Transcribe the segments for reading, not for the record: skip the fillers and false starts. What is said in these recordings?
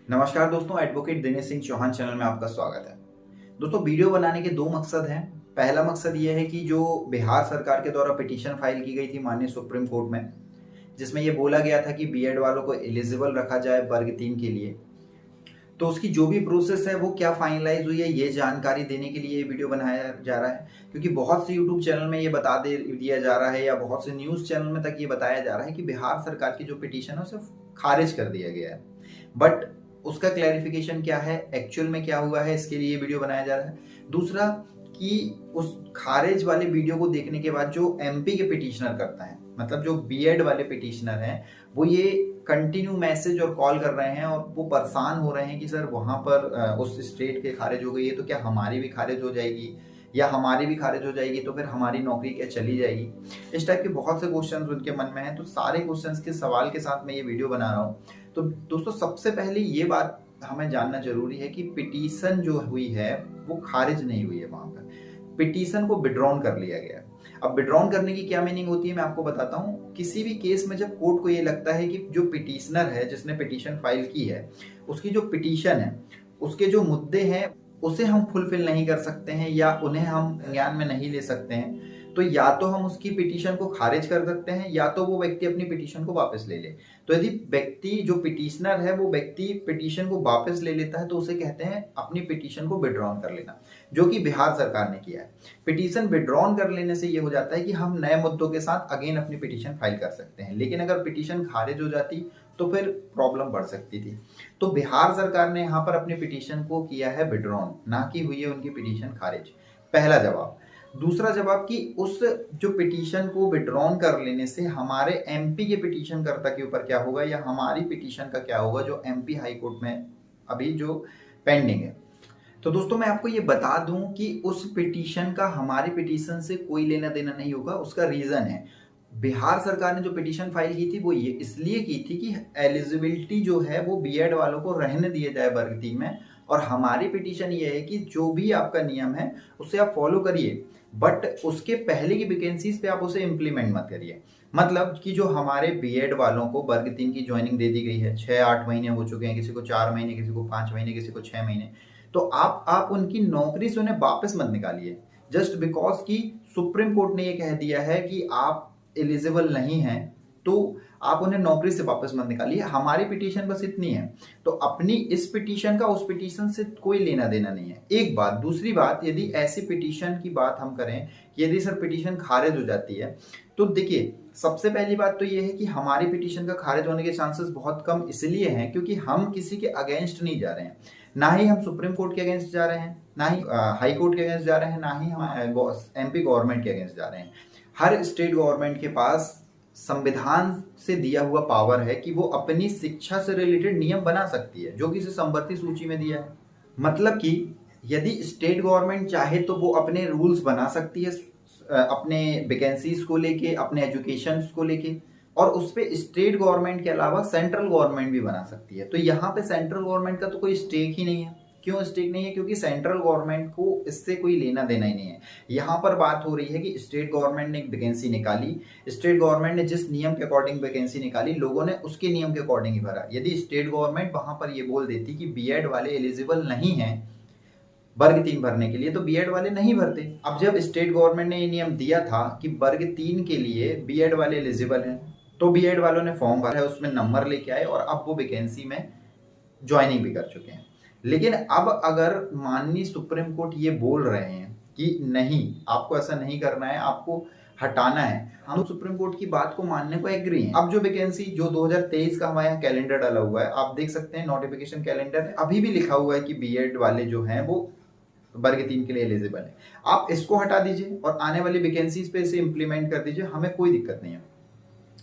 नमस्कार दोस्तों, advocate Dinesh Singh Chauhan channel में आपका स्वागत है। दोस्तों, वीडियो बनाने के दो मकसद हैं। पहला मकसद ये है कि जो बिहार सरकार के द्वारा पिटीशन फाइल की गई थी माननीय सुप्रीम कोर्ट में, जिसमें ये बोला गया था कि बीएड वालों को एलिजिबल रखा जाए वर्ग 3 के लिए, तो उसकी जो भी प्रोसेस है वो क्या फाइनलाइज हुई है, ये जानकारी देने के लिए ये वीडियो बनाया जा रहा है। क्योंकि बहुत से यूट्यूब चैनल में ये बता दिया जा रहा है या बहुत से न्यूज़ चैनल में तक ये बताया जा रहा है कि बिहार सरकार की जो पिटीशन है उसे खारिज कर दिया गया है। बट उसका क्लैरिफिकेशन क्या है, एक्चुअल में क्या हुआ है, इसके लिए वीडियो बनाया जा रहा है। दूसरा कि उस खारिज वाले वीडियो को देखने के बाद जो एमपी के पिटिशनर करता है, मतलब जो बीएड वाले पिटिशनर हैं, वो ये कंटिन्यू मैसेज और कॉल कर रहे हैं और वो परेशान हो रहे हैं कि सर वहाँ पर उस स्टेट के खारिज हो गई है तो क्या हमारी भी खारिज हो जाएगी, या हमारी भी खारिज हो जाएगी तो फिर हमारी नौकरी क्या चली जाएगी। इस टाइप के बहुत से क्वेश्चंस उनके मन में हैं। तो सारे क्वेश्चंस के सवाल के साथ मैं ये वीडियो बना रहा हूँ। तो दोस्तों, सबसे पहले ये बात हमें जानना जरूरी है कि पिटीशन जो हुई है वो खारिज नहीं हुई है। वहां पर पिटीशन को विड्रॉन कर लिया गया। अब विड्रॉन करने की क्या मीनिंग होती है मैं आपको बताता हूँ। किसी भी केस में जब कोर्ट को ये लगता है कि जो पिटीशनर है जिसने पिटीशन फाइल की है, उसकी जो पिटीशन है, उसके जो मुद्दे हैं उसे हम फुलफिल नहीं कर सकते हैं या उन्हें हम ज्ञान में नहीं ले सकते हैं, तो या तो हम उसकी पिटीशन को खारिज कर सकते हैं या तो वो व्यक्ति अपनी पिटीशन को वापस ले ले। तो यदि व्यक्ति जो पिटीशनर है वो व्यक्ति पिटीशन को वापस ले लेता है तो उसे कहते हैं अपनी पिटीशन को विड्रॉन कर लेना, जो कि बिहार सरकार ने किया है। पिटीशन विड्रॉन कर लेने से ये हो जाता है कि हम नए मुद्दों के साथ अगेन अपनी पिटीशन फाइल कर सकते हैं। लेकिन अगर पिटीशन खारिज हो जाती तो फिर प्रॉब्लम बढ़ सकती थी। तो बिहार सरकार ने यहाँ पर अपनी पिटीशन को किया है विड्रॉन, ना कि हुई है उनकी पिटीशन खारिज। पहला जवाब। दूसरा जवाब कि उस जो पिटीशन को विड्रॉन कर लेने से हमारे एमपी के पिटीशन कर्ता के ऊपर क्या होगा या हमारी पिटीशन का क्या होगा जो एमपी हाई कोर्ट में अभी जो पेंडिंग है। तो दोस्तों, मैं आपको ये बता दूं कि उस पिटीशन का हमारी पिटीशन से कोई लेना देना नहीं होगा। उसका रीजन है, बिहार सरकार ने जो पिटीशन फाइल की थी वो ये इसलिए की थी कि एलिजिबिलिटी जो है वो बीएड वालों को रहने दिया जाए वर्ग 3 में। और हमारी पिटीशन ये है कि जो भी आपका नियम है उसे आप फॉलो करिए, बट उसके पहले की वैकेंसीज पे आप उसे इम्प्लीमेंट मत करिए। मतलब कि जो हमारे बीएड वालों को वर्ग 3 की ज्वाइनिंग दे दी गई है, 6-8 महीने हो चुके हैं, किसी को 4 महीने, किसी को 5 महीने, किसी को 6 महीने, तो आप उनकी नौकरी से उन्हें वापस मत निकालिए जस्ट बिकॉज कि सुप्रीम कोर्ट ने ये कह दिया है कि आप एलिजिबल नहीं हैं, तो आप उन्हें नौकरी से वापस मत निकालिए। हमारी पिटीशन बस इतनी है। तो अपनी इस पिटीशन का उस पिटीशन से कोई लेना देना नहीं है, एक बात। दूसरी बात, यदि ऐसी पिटीशन की बात हम करें कि यदि सर पिटीशन खारिज हो जाती है, तो देखिए सबसे पहली बात तो ये है कि हमारी पिटीशन का खारिज होने के चांसेस बहुत कम इसलिए हैं क्योंकि हम किसी के अगेंस्ट नहीं जा रहे हैं। ना ही हम सुप्रीम कोर्ट के अगेंस्ट जा रहे हैं, ना ही हाई कोर्ट के अगेंस्ट जा रहे हैं, ना ही हम एमपी गवर्नमेंट के अगेंस्ट जा रहे हैं। हर स्टेट गवर्नमेंट के पास संविधान से दिया हुआ पावर है कि वो अपनी शिक्षा से रिलेटेड नियम बना सकती है, जो कि इसे संवर्ती सूची में दिया है। मतलब कि यदि स्टेट गवर्नमेंट चाहे तो वो अपने रूल्स बना सकती है अपने वैकेंसीज को लेके, अपने एजुकेशन को लेके, और उस पे स्टेट गवर्नमेंट के अलावा सेंट्रल गवर्नमेंट भी बना सकती है। तो यहाँ पे सेंट्रल गवर्नमेंट का तो कोई स्टेक ही नहीं है। क्यों स्टेक नहीं है? क्योंकि सेंट्रल गवर्नमेंट को इससे कोई लेना देना ही नहीं है। यहाँ पर बात हो रही है कि स्टेट गवर्नमेंट ने एक वैकेंसी निकाली, स्टेट गवर्नमेंट ने जिस नियम के अकॉर्डिंग वैकेंसी निकाली, लोगों ने उसके नियम के अकॉर्डिंग ही भरा। यदि स्टेट गवर्नमेंट वहां पर ये बोल देती कि बीएड वाले एलिजिबल नहीं है वर्ग 3 भरने के लिए, तो बीएड वाले नहीं भरते। अब जब स्टेट गवर्नमेंट ने ये नियम दिया था कि वर्ग 3 के लिए बीएड वाले एलिजिबल हैं, तो बीएड वालों ने फॉर्म भरा है, उसमें नंबर लेके आए और अब वो वैकेंसी में ज्वाइनिंग भी कर चुके हैं। लेकिन अब अगर माननीय सुप्रीम कोर्ट ये बोल रहे हैं कि नहीं, आपको ऐसा नहीं करना है, आपको हटाना है, हम सुप्रीम कोर्ट की बात को मानने को एग्री हैं। अब जो वैकेंसी जो 2023 का हमारे यहाँ कैलेंडर डाला हुआ है, आप देख सकते हैं नोटिफिकेशन कैलेंडर, अभी भी लिखा हुआ है कि बीएड वाले जो हैं वो वर्ग 3 के लिए एलिजिबल है। आप इसको हटा दीजिए और आने वाली वैकेंसीज पे इसे इम्प्लीमेंट कर दीजिए, हमें कोई दिक्कत नहीं है।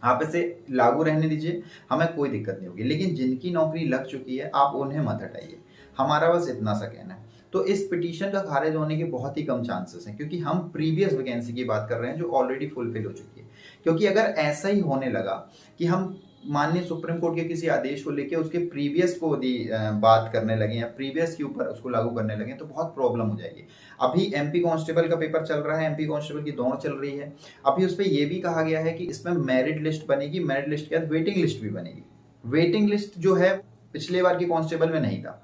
आप इसे लागू रहने दीजिए, हमें कोई दिक्कत नहीं होगी। लेकिन जिनकी नौकरी लग चुकी है आप उन्हें मत हटाइए, हमारा बस इतना सा कहना है। तो इस पिटीशन का खारिज होने के बहुत ही कम चांसेस हैं क्योंकि हम प्रीवियस वैकेंसी की बात कर रहे हैं जो ऑलरेडी फुलफिल हो चुकी है। क्योंकि अगर ऐसा ही होने लगा कि हम माननीय सुप्रीम कोर्ट के किसी आदेश को लेके उसके प्रीवियस को यदि बात करने लगे या प्रीवियस के ऊपर उसको लागू करने लगे तो बहुत प्रॉब्लम हो जाएगी। अभी एमपी कांस्टेबल का पेपर चल रहा है, एमपी कांस्टेबल की दौड़ चल रही है। अभी उस पर यह भी कहा गया है कि इसमें मेरिट लिस्ट बनेगी, मेरिट लिस्ट के बाद वेटिंग लिस्ट भी बनेगी। वेटिंग लिस्ट जो है पिछले बार की कांस्टेबल में नहीं था।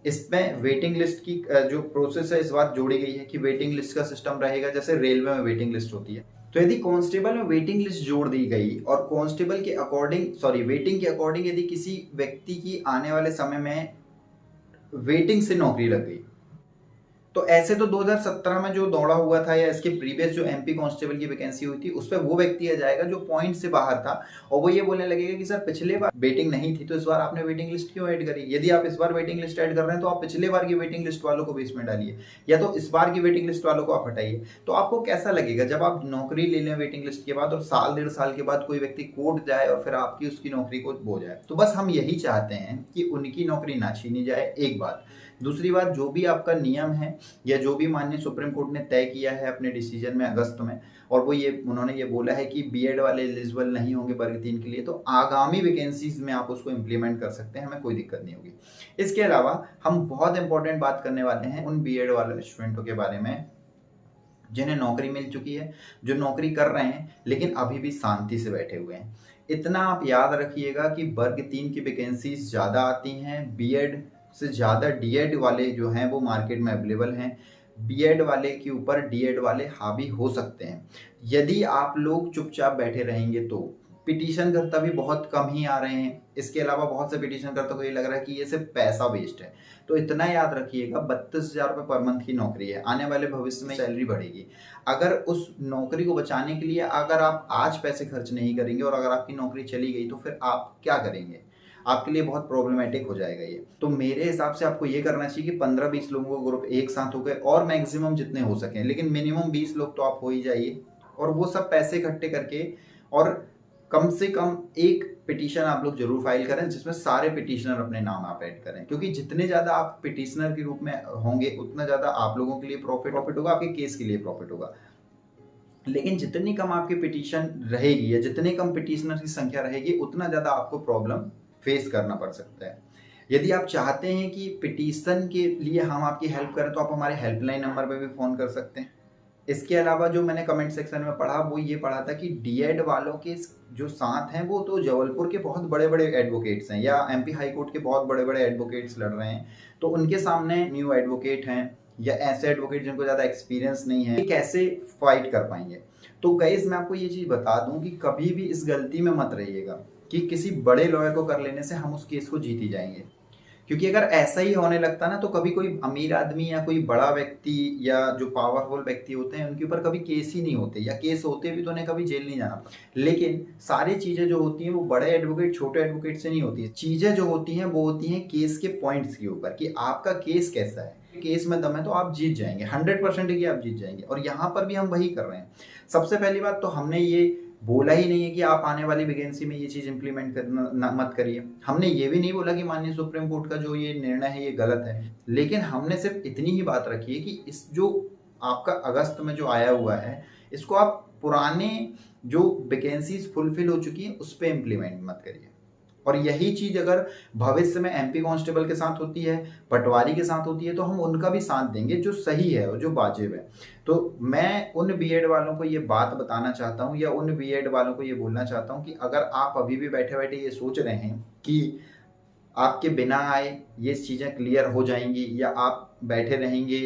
इसमें वेटिंग लिस्ट की जो प्रोसेस है इस बार जोड़ी गई है कि वेटिंग लिस्ट का सिस्टम रहेगा जैसे रेलवे में वेटिंग लिस्ट होती है। तो यदि कांस्टेबल में वेटिंग लिस्ट जोड़ दी गई और कांस्टेबल के अकॉर्डिंग वेटिंग के अकॉर्डिंग यदि किसी व्यक्ति की आने वाले समय में वेटिंग से नौकरी लग गई, तो ऐसे तो 2017 में जो दौड़ा हुआ था या इसके प्रीवियस जो एमपी कांस्टेबल की वैकेंसी हुई थी उस पर वो व्यक्ति आ जाएगा जो पॉइंट से बाहर था और वो ये बोलने लगेगा कि सर पिछले बार वेटिंग नहीं थी तो इस बार आपने वेटिंग लिस्ट क्यों ऐड करी। यदि आप इस बार वेटिंग लिस्ट ऐड कर रहे हैं तो आप पिछले बार की वेटिंग लिस्ट वालों को भी इसमें डालिए या तो इस बार की वेटिंग लिस्ट वालों को आप हटाइए। तो आपको कैसा लगेगा जब आप नौकरी ले लें वेटिंग लिस्ट के बाद और साल 1.5 साल के बाद कोई व्यक्ति कोर्ट जाए और फिर आपकी उसकी नौकरी को बो जाए। तो बस हम यही चाहते हैं कि उनकी नौकरी ना छीनी जाए, एक बात। दूसरी बात, जो भी आपका नियम है या जो भी माननीय सुप्रीम कोर्ट ने तय किया है अपने डिसीजन में अगस्त में, और वो उन्होंने ये बोला है कि बीएड वाले एलिजिबल नहीं होंगे वर्ग 3 के लिए, तो आगामी वैकेंसीज में आप उसको इम्प्लीमेंट कर सकते हैं, हमें कोई दिक्कत नहीं होगी। इसके अलावा हम बहुत इंपॉर्टेंट बात करने वाले हैं उन बीएड वाले स्टूडेंटों के बारे में जिन्हें नौकरी मिल चुकी है, जो नौकरी कर रहे हैं लेकिन अभी भी शांति से बैठे हुए हैं। इतना आप याद रखिएगा कि वर्ग 3 की वैकेंसीज ज़्यादा आती हैं, बीएड से ज़्यादा डीएड वाले जो हैं वो मार्केट में अवेलेबल हैं। बीएड वाले के ऊपर डीएड वाले हावी हो सकते हैं। यदि आप लोग चुपचाप बैठे रहेंगे तो पिटीशन करता भी बहुत कम ही आ रहे हैं। इसके अलावा बहुत से पिटीशन करता को ये लग रहा है कि ये सिर्फ पैसा वेस्ट है। तो इतना याद रखिएगा 32,000 रुपये पर मंथ की नौकरी है, आने वाले भविष्य में सैलरी बढ़ेगी। अगर उस नौकरी को बचाने के लिए अगर आप आज पैसे खर्च नहीं करेंगे और अगर आपकी नौकरी चली गई तो फिर आप क्या करेंगे, आपके लिए बहुत प्रॉब्लमेटिक हो जाएगा ये। तो मेरे हिसाब से आपको ये करना चाहिए कि 15-20 लोगों का ग्रुप एक साथ हो गए और मैक्सिमम जितने हो सकें, लेकिन मिनिमम 20 लोग तो आप हो ही जाइए और वो सब पैसे इकट्ठे करके और कम से कम एक पिटीशन आप लोग जरूर फाइल करें जिसमें सारे पिटीशनर अपने नाम आप ऐड करें, क्योंकि जितने ज़्यादा आप पिटीशनर के रूप में होंगे उतना ज़्यादा आप लोगों के लिए प्रॉफिट होगा, आपके केस के लिए प्रॉफिट होगा। लेकिन जितनी कम आपकी पिटीशन रहेगी या जितने कम पिटीशनर की संख्या रहेगी उतना ज़्यादा आपको प्रॉब्लम फेस करना पड़ सकता है। यदि आप चाहते हैं कि पिटीशन के लिए हम आपकी हेल्प करें तो आप हमारे हेल्पलाइन नंबर पे भी फ़ोन कर सकते हैं। इसके अलावा जो मैंने कमेंट सेक्शन में पढ़ा वो ये पढ़ा था कि डीएड वालों के जो साथ हैं वो तो जबलपुर के बहुत बड़े बड़े एडवोकेट्स हैं या एमपी हाई कोर्ट के बहुत बड़े बड़े एडवोकेट्स लड़ रहे हैं, तो उनके सामने न्यू एडवोकेट हैं या ऐसे एडवोकेट जिनको ज़्यादा एक्सपीरियंस नहीं है, कैसे फाइट कर पाएंगे। तो गाइस मैं आपको ये चीज़ बता दूं कि कभी भी इस गलती में मत रहिएगा कि किसी बड़े लॉयर को कर लेने से हम उस केस को जीत ही जाएंगे, क्योंकि अगर ऐसा ही होने लगता ना तो कभी कोई अमीर आदमी या कोई बड़ा व्यक्ति या जो पावरफुल व्यक्ति होते हैं उनके ऊपर कभी केस ही नहीं होते, या केस होते भी तो उन्हें कभी जेल नहीं जाना पड़ता। लेकिन सारी चीज़ें जो होती हैं वो बड़े एडवोकेट छोटे एडवोकेट से नहीं होती है। चीज़ें जो होती हैं वो होती हैं केस के पॉइंट्स के ऊपर कि आपका केस कैसा है। केस में दम है तो आप जीत जाएंगे, 100% की आप जीत जाएंगे। और यहाँ पर भी हम वही कर रहे हैं। सबसे पहली बात तो हमने ये बोला ही नहीं है कि आप आने वाली वैकेंसी में ये चीज़ इंप्लीमेंट करना मत करिए। हमने ये भी नहीं बोला कि माननीय सुप्रीम कोर्ट का जो ये निर्णय है ये गलत है, लेकिन हमने सिर्फ इतनी ही बात रखी है कि इस जो आपका अगस्त में जो आया हुआ है इसको आप पुराने जो वैकेंसीज फुलफिल हो चुकी हैं उस पर इम्प्लीमेंट मत करिए। और यही चीज़ अगर भविष्य में एमपी कांस्टेबल के साथ होती है, पटवारी के साथ होती है, तो हम उनका भी साथ देंगे जो सही है और जो वाजिब है। तो मैं उन बीएड वालों को ये बात बताना चाहता हूँ या उन बीएड वालों को ये बोलना चाहता हूँ कि अगर आप अभी भी बैठे बैठे ये सोच रहे हैं कि आपके बिना आए ये चीज़ें क्लियर हो जाएंगी या आप बैठे रहेंगे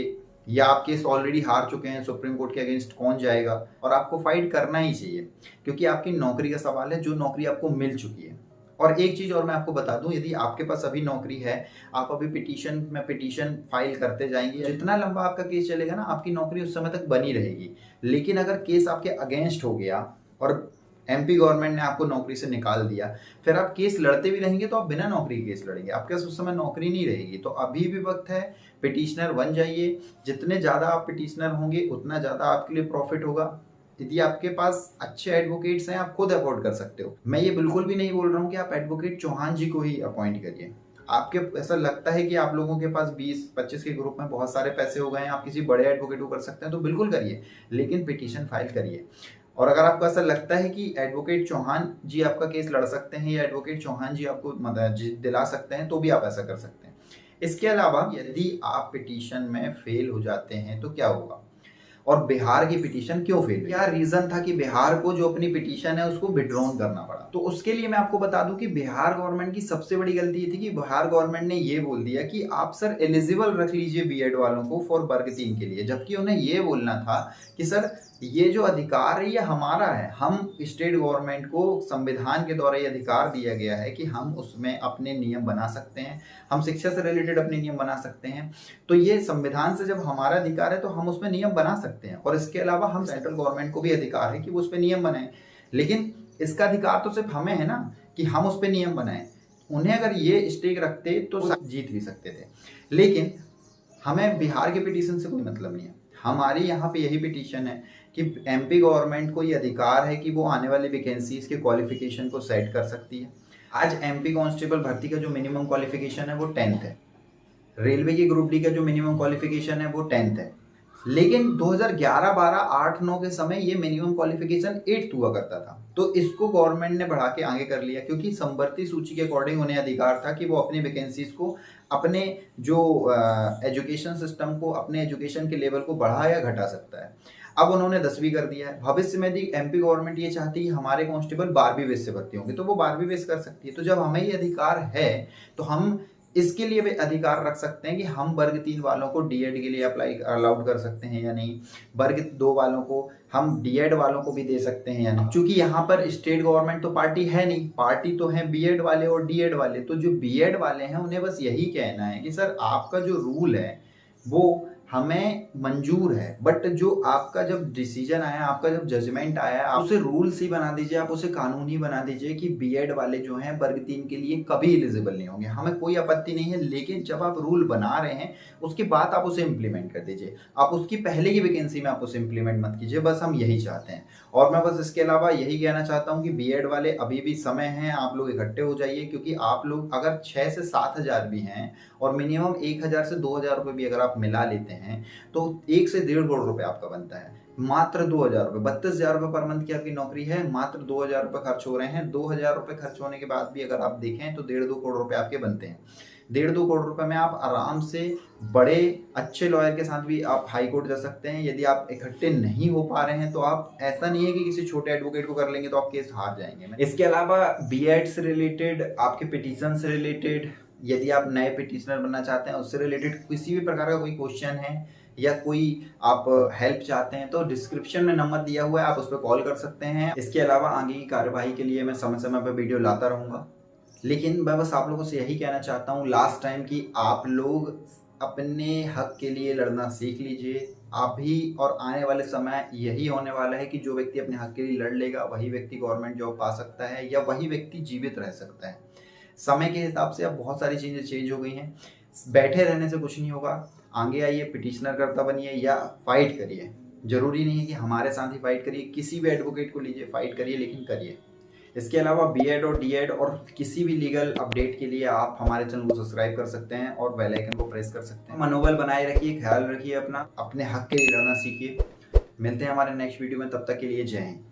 या आप केस ऑलरेडी हार चुके हैं, सुप्रीम कोर्ट के अगेंस्ट कौन जाएगा, और आपको फाइट करना ही चाहिए क्योंकि आपकी नौकरी का सवाल है, जो नौकरी आपको मिल चुकी है। और एक चीज़ और मैं आपको बता दूं, यदि आपके पास अभी नौकरी है, आप अभी पिटीशन फाइल करते जाएंगे, जितना लंबा आपका केस चलेगा ना आपकी नौकरी उस समय तक बनी रहेगी। लेकिन अगर केस आपके अगेंस्ट हो गया और एमपी गवर्नमेंट ने आपको नौकरी से निकाल दिया, फिर आप केस लड़ते भी रहेंगे तो आप बिना नौकरी के केस लड़ेंगे, आपके पास उस समय नौकरी नहीं रहेगी। तो अभी भी वक्त है, पिटीशनर बन जाइए। जितने ज़्यादा आप पिटीशनर होंगे उतना ज़्यादा आपके लिए प्रॉफिट होगा। यदि आपके पास अच्छे एडवोकेट्स हैं आप खुद अफोर्ड कर सकते हो। मैं ये बिल्कुल भी नहीं बोल रहा हूँ कि आप एडवोकेट चौहान जी को ही अपॉइंट करिए। आपके ऐसा लगता है कि आप लोगों के पास 20-25 के ग्रुप में बहुत सारे पैसे हो गए हैं, आप किसी बड़े एडवोकेट को कर सकते हैं तो बिल्कुल करिए, लेकिन पिटीशन फाइल करिए। और अगर आपको ऐसा लगता है कि एडवोकेट चौहान जी आपका केस लड़ सकते हैं या एडवोकेट चौहान जी आपको जीत दिला सकते हैं तो भी आप ऐसा कर सकते हैं। इसके अलावा यदि आप पिटीशन में फेल हो जाते हैं तो क्या होगा, और बिहार की पिटीशन क्यों फेल हुई। क्या रीजन था कि बिहार को जो अपनी पिटीशन है उसको विड्रॉन करना पड़ा। तो उसके लिए मैं आपको बता दूं कि बिहार गवर्नमेंट की सबसे बड़ी गलती ये थी कि बिहार गवर्नमेंट ने ये बोल दिया कि आप सर एलिजिबल रख लीजिए बीएड वालों को फॉर वर्ग 3 के लिए, जबकि उन्हें ये बोलना था कि सर ये जो अधिकार है ये हमारा है, हम स्टेट गवर्नमेंट को संविधान के द्वारा ये अधिकार दिया गया है कि हम उसमें अपने नियम बना सकते हैं, हम शिक्षा से रिलेटेड अपने नियम बना सकते हैं। तो ये संविधान से जब हमारा अधिकार है तो हम उसमें नियम बना सकते हैं, और इसके अलावा हम सेंट्रल गवर्नमेंट को भी अधिकार है कि वो उस पर नियम बनाए। लेकिन इसका अधिकार तो सिर्फ हमें है ना कि हम उस पर नियम बनाएं। उन्हें अगर ये स्टेक रखते तो जीत भी सकते थे, लेकिन हमें बिहार के पिटीशन से कोई मतलब नहीं है। हमारी यहाँ पे यही पिटीशन है कि एमपी गवर्नमेंट को ये अधिकार है कि वो आने वाली वैकेंसीज के क्वालिफिकेशन को सेट कर सकती है। आज एमपी कांस्टेबल भर्ती का जो मिनिमम क्वालिफिकेशन है वो 10th है, रेलवे की ग्रुप डी का जो मिनिमम क्वालिफिकेशन है वो 10th है, लेकिन 2011, 12, 8, 9 के समय ये मिनिमम क्वालिफिकेशन 8th हुआ करता था। तो इसको गवर्नमेंट ने बढ़ा के आगे कर लिया, क्योंकि संवर्ती सूची के अकॉर्डिंग उन्हें अधिकार था कि वो अपनी वैकेंसीज को अपने जो एजुकेशन सिस्टम को, अपने एजुकेशन के लेवल को बढ़ा या घटा सकता है। अब उन्होंने 10वीं कर दिया है। भविष्य में यदि एमपी गवर्नमेंट ये चाहती है हमारे कांस्टेबल 12वीं बेस से भर्ती होंगे तो वो 12वीं बेस कर सकती है। तो जब हमें ये अधिकार है तो हम इसके लिए भी अधिकार रख सकते हैं कि हम वर्ग 3 वालों को डीएड के लिए अप्लाई अलाउड कर सकते हैं या नहीं, वर्ग 2 वालों को हम डीएड वालों को भी दे सकते हैं या नहीं। क्योंकि यहाँ पर स्टेट गवर्नमेंट तो पार्टी है नहीं, पार्टी तो है बीएड वाले और डीएड वाले। तो जो बीएड वाले हैं उन्हें बस यही कहना है कि सर आपका जो रूल है वो हमें मंजूर है, बट जो आपका जब डिसीजन आया, आपका जब जजमेंट आया, आप उसे रूल्स ही बना दीजिए, आप उसे कानूनी बना दीजिए कि बीएड वाले जो हैं वर्ग 3 के लिए कभी एलिजिबल नहीं होंगे। हमें कोई आपत्ति नहीं है, लेकिन जब आप रूल बना रहे हैं उसके बाद आप उसे इम्प्लीमेंट कर दीजिए। आप उसकी पहले की वैकेंसी में आप उसे इम्प्लीमेंट मत कीजिए, बस हम यही चाहते हैं। और मैं बस इसके अलावा यही कहना चाहता हूँ कि बीएड वाले अभी भी समय है, आप लोग इकट्ठे हो जाइए, क्योंकि आप लोग अगर 6 से 7 हज़ार भी हैं और मिनिमम 1,000 से 2,000 रुपये भी अगर आप मिला लेते हैं तो 1 से 1.5 करोड़ रुपए आपका बनता है। मात्र 2,000 रुपये, 32,000 रुपये पर मंथ की आपकी नौकरी है, मात्र 2,000 रुपये खर्च हो रहे हैं। 2,000 रुपये खर्च होने के बाद भी अगर आप देखें तो 1.5-2 करोड़ रुपए आपके बनते हैं। 1.5-2 करोड़ रुपए में आप आराम से बड़े अच्छे लॉयर के साथ भी आप हाई कोर्ट जा सकते हैं। यदि आप इकट्ठे नहीं हो पा रहे हैं तो आप, ऐसा नहीं है कि किसी छोटे एडवोकेट को कर लेंगे तो आप केस हार जाएंगे। इसके अलावा बीएड से रिलेटेड, आपके पिटीशन से रिलेटेड, यदि आप नए पिटिशनर बनना चाहते हैं उससे रिलेटेड किसी भी प्रकार का कोई क्वेश्चन है या कोई आप हेल्प चाहते हैं तो डिस्क्रिप्शन में नंबर दिया हुआ है, आप उस पर कॉल कर सकते हैं। इसके अलावा आगे की कार्यवाही के लिए मैं समय समय पर वीडियो लाता रहूँगा, लेकिन मैं बस आप लोगों से यही कहना चाहता हूँ लास्ट टाइम कि आप लोग अपने हक के लिए लड़ना सीख लीजिए। अभी और आने वाले समय यही होने वाला है कि जो व्यक्ति अपने हक के लिए लड़ लेगा वही व्यक्ति गवर्नमेंट जॉब पा सकता है या वही व्यक्ति जीवित रह सकता है। समय के हिसाब से अब बहुत सारी चीज़ें चेंज हो गई हैं, बैठे रहने से कुछ नहीं होगा। आगे आइए, पिटिशनर करता बनिए या फाइट करिए। जरूरी नहीं है कि हमारे साथ ही फाइट करिए, किसी भी एडवोकेट को लीजिए, फाइट करिए, लेकिन करिए। इसके अलावा बीएड और डीएड और किसी भी लीगल अपडेट के लिए आप हमारे चैनल को सब्सक्राइब कर सकते हैं और बेल आइकन को प्रेस कर सकते हैं। मनोबल बनाए रखिए, ख्याल रखिए अपना, अपने हक के लिए लड़ना सीखिए। मिलते हैं हमारे नेक्स्ट वीडियो में, तब तक के लिए जय हिंद।